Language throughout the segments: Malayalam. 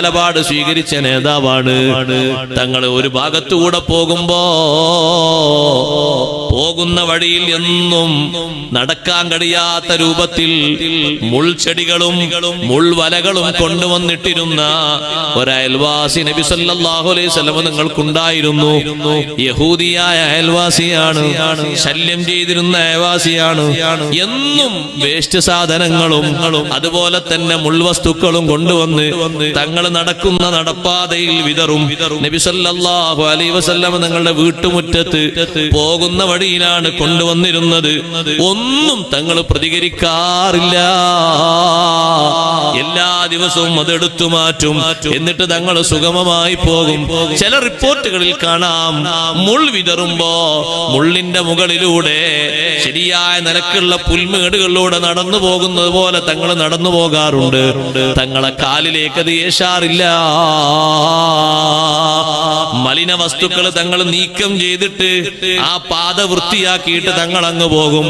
നിലപാട് സ്വീകരിച്ച നേതാവാണ് തങ്ങൾ. ഒരു ഭാഗത്തുകൂടെ പോകുന്ന വഴിയിൽ എന്നും നടക്കാൻ കഴിയാത്ത രൂപത്തിൽ മുൾച്ചെടികളും മുൾവലകളും കൊണ്ടുവന്നിട്ടിരുന്ന ഒരയൽവാസി നബി സല്ലല്ലാഹു അലൈഹി വസല്ലം നിങ്ങൾക്കുണ്ടായിരുന്നു. യഹൂദിയായ അയൽവാസിയാണ്, ശല്യം ചെയ്തിരുന്ന അയൽവാസിയാണ്. എന്നും വേസ്റ്റ് സാധനങ്ങളും അതുപോലെ തന്നെ മുൾവസ്തുക്കളും കൊണ്ടുവന്ന് തങ്ങൾ നടക്കുന്ന നടപ്പാതയിൽ വിതറും. നബി സല്ലല്ലാഹു അലൈഹി വസല്ലം തങ്ങളുടെ വീട്ടുമുറ്റത്ത് പോകുന്ന വഴിയിലാണ് കൊണ്ടുവന്നിരുന്നത്. ഒന്നും തങ്ങൾ പ്രതികരിക്കാറില്ല. എല്ലാ ദിവസവും അതെടുത്തു മാറ്റും. എന്നിട്ട് തങ്ങൾ സുഗമമായി പോകും. ചില റിപ്പോർട്ടുകളിൽ കാണാം, മുൾ വിതറുമ്പോ മുള്ളിന്റെ മുകളിലൂടെ ശരിയായ നിലക്കുള്ള പുൽമേടുകളിലൂടെ നടന്നു പോകുന്നത് പോലെ തങ്ങൾ നടന്നു പോകാറുണ്ട്. തങ്ങളെ കാലിലേക്ക് അത് ഏശാറില്ല. മലിന വസ്തുക്കൾ തങ്ങൾ നീക്കം ചെയ്തിട്ട് ആ പാത വൃത്തിയാക്കിയിട്ട് തങ്ങൾ അങ്ങ് പോകും.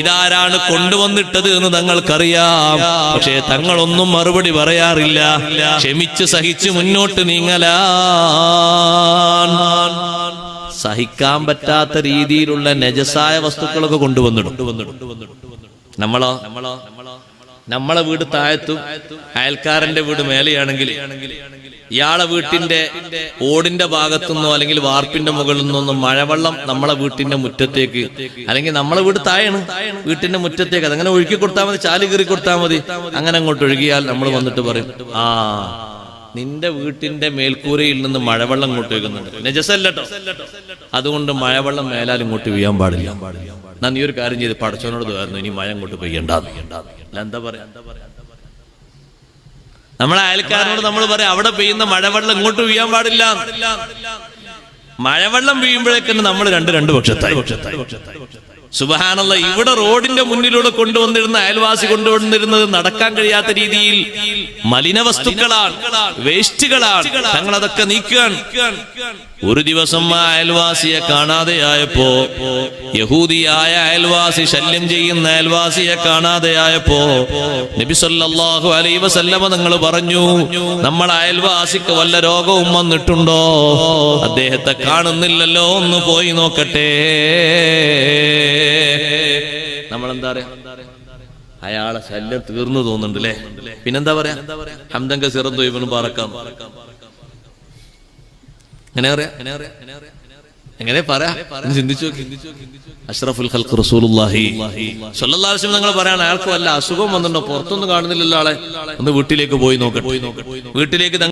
ഇതാരാണ് കൊണ്ടുവന്നിട്ടത് എന്ന് തങ്ങൾക്കറിയാം. പക്ഷേ തങ്ങളൊന്നും മറുപടി പറയാറില്ല. ക്ഷമിച്ച് സഹിച്ച് മുന്നോട്ട് നീങ്ങലാൻ. സഹിക്കാൻ പറ്റാത്ത രീതിയിലുള്ള നജസായ വസ്തുക്കളൊക്കെ കൊണ്ടുവന്നിടും. നമ്മളെ വീട് താഴത്തും അയൽക്കാരന്റെ വീട് മേലെയാണെങ്കിൽ ഇയാളെ വീട്ടിന്റെ ഓടിന്റെ ഭാഗത്തുനിന്നോ അല്ലെങ്കിൽ വാർപ്പിന്റെ മുകളിൽ നിന്നോ മഴവെള്ളം നമ്മളെ വീട്ടിന്റെ മുറ്റത്തേക്ക്, അല്ലെങ്കിൽ നമ്മളെ വീട് താഴെയാണ്, വീട്ടിന്റെ മുറ്റത്തേക്ക് അതങ്ങനെ ഒഴുക്കി കൊടുത്താൽ മതി, ചാല് കീറി കൊടുത്താൽ മതി. അങ്ങനെ അങ്ങോട്ട് ഒഴുകിയാൽ നമ്മൾ വന്നിട്ട് പറയും, ആ നിന്റെ വീട്ടിന്റെ മേൽക്കൂരയിൽ നിന്ന് മഴവെള്ളം ഇങ്ങോട്ട് വീഴുന്നുണ്ട്, നജസല്ലട്ടോ, അതുകൊണ്ട് മഴവെള്ളം മേലാൽ ഇങ്ങോട്ട് വീഴാൻ പാടില്ല. ഞാൻ നീ ഒരു കാര്യം ചെയ്ത് പടച്ചവനോട് തോന്നുന്നു, ഇനി മഴ ഇങ്ങോട്ട് പെയ്യണ്ടാന്ന്. എന്താ പറയാ? നമ്മളെ അയൽക്കാരനോട് നമ്മൾ പറയാം, അവിടെ പെയ്യുന്ന മഴവെള്ളം ഇങ്ങോട്ട് വീഴാൻ പാടില്ല. മഴവെള്ളം വീഴുമ്പോഴേക്കും നമ്മൾ രണ്ട് പക്ഷത്തായി. സുബ്ഹാനല്ലാഹ്, ഇവിടെ റോഡിന്റെ മുന്നിലൂടെ കൊണ്ടുവന്നിരുന്ന അയൽവാസി കൊണ്ടുവന്നിരുന്നത് നടക്കാൻ കഴിയാത്ത രീതിയിൽ മലിന വസ്തുക്കളാണ്, വേസ്റ്റുകളാണ്. തങ്ങളതൊക്കെ നീക്കാൻ. ഒരു ദിവസം ആ അയൽവാസിയെ കാണാതെയായപ്പോ, യഹൂദിയായ അയൽവാസി, ശല്യം ചെയ്യുന്ന അയൽവാസിയെ കാണാതെയായപ്പോ നബി സല്ലല്ലാഹു അലൈഹി വസല്ലമ തങ്ങൾ പറഞ്ഞു, നമ്മളെ അയൽവാസിക്ക് വല്ല രോഗവും വന്നിട്ടുണ്ടോ? അദ്ദേഹത്തെ കാണുന്നില്ലല്ലോ, ഒന്ന് പോയി നോക്കട്ടെ. നമ്മളെന്താ പറയാ? അയാളെ ശല്യം തീർന്നു തോന്നുന്നുണ്ടല്ലേ? പിന്നെന്താ പറയാ? ഹംദൻ കസീറൻ ത്വയ്യിബൻ ബാറക്കാം. എങ്ങനെ പറയാ? ചിന്തിച്ചു നോക്കി. അഷ്റഫുൽ ഖൽഖ് റസൂലുള്ളാഹി സ്വല്ലല്ലാഹു അലൈഹി വസല്ലം തങ്ങൾ പറയാണ്, അയാൾക്ക് വല്ല അസുഖം വന്നിട്ടുണ്ടോ? പുറത്തൊന്നും കാണുന്നില്ലല്ലോ ആളെ, ഒന്ന് വീട്ടിലേക്ക് പോയി നോക്കട്ടെ. വീട്ടിലേക്ക്